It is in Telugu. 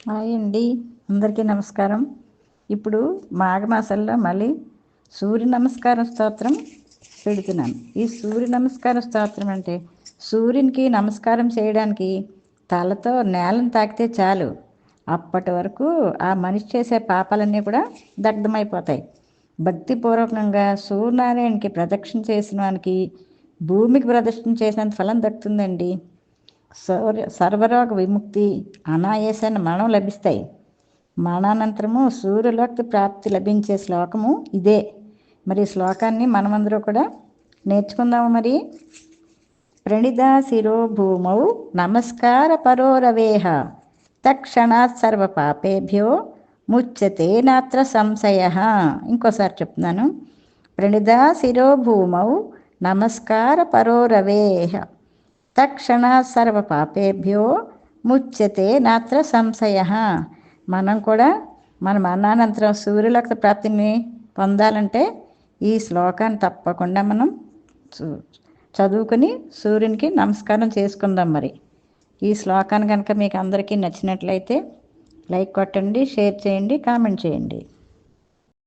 హాయ్ అండి, అందరికీ నమస్కారం. ఇప్పుడు మాఘమాసంలో మళ్ళీ సూర్య నమస్కారం స్తోత్రం పెడుతున్నాను. ఈ సూర్య నమస్కారం స్తోత్రం అంటే సూర్యునికి నమస్కారం చేయడానికి తలతో నేలను తాకితే చాలు, అప్పటి వరకు ఆ మనిషి చేసే పాపాలన్నీ కూడా దగ్ధమైపోతాయి. భక్తిపూర్వకంగా సూర్యనారాయణకి ప్రదక్షిణ చేసిన వానికి భూమికి ప్రదక్షిణ చేసినంత ఫలం దక్కుతుందండి. సర్వరోగ విముక్తి, అనాయాసన మరణం లభిస్తాయి. మరణానంతరము సూర్యలోకి ప్రాప్తి లభించే శ్లోకము ఇదే. మరి ఈ శ్లోకాన్ని మనమందరూ కూడా నేర్చుకుందాము. మరి ప్రణిదా శిరో భూమౌ నమస్కార పరోరవేహ తక్షణాత్ సర్వ పాపేభ్యో ముచ్యతే నాత్ర సంశయ. ఇంకోసారి చెప్తున్నాను. ప్రణిదా శిరో భూమౌ నమస్కార పరోరవేహ తక్షణాత్ సర్వ పాపేభ్యో ముచ్యతే నాత్ర సంశయ. మనం కూడా మన మరణానంతరం సూర్యలోక ప్రాప్తిని పొందాలంటే ఈ శ్లోకాన్ని తప్పకుండా మనం చదువుకుని సూర్యునికి నమస్కారం చేసుకుందాం. మరి ఈ శ్లోకాన్ని కనుక మీకు అందరికీ నచ్చినట్లయితే లైక్ కొట్టండి, షేర్ చేయండి, కామెంట్ చేయండి.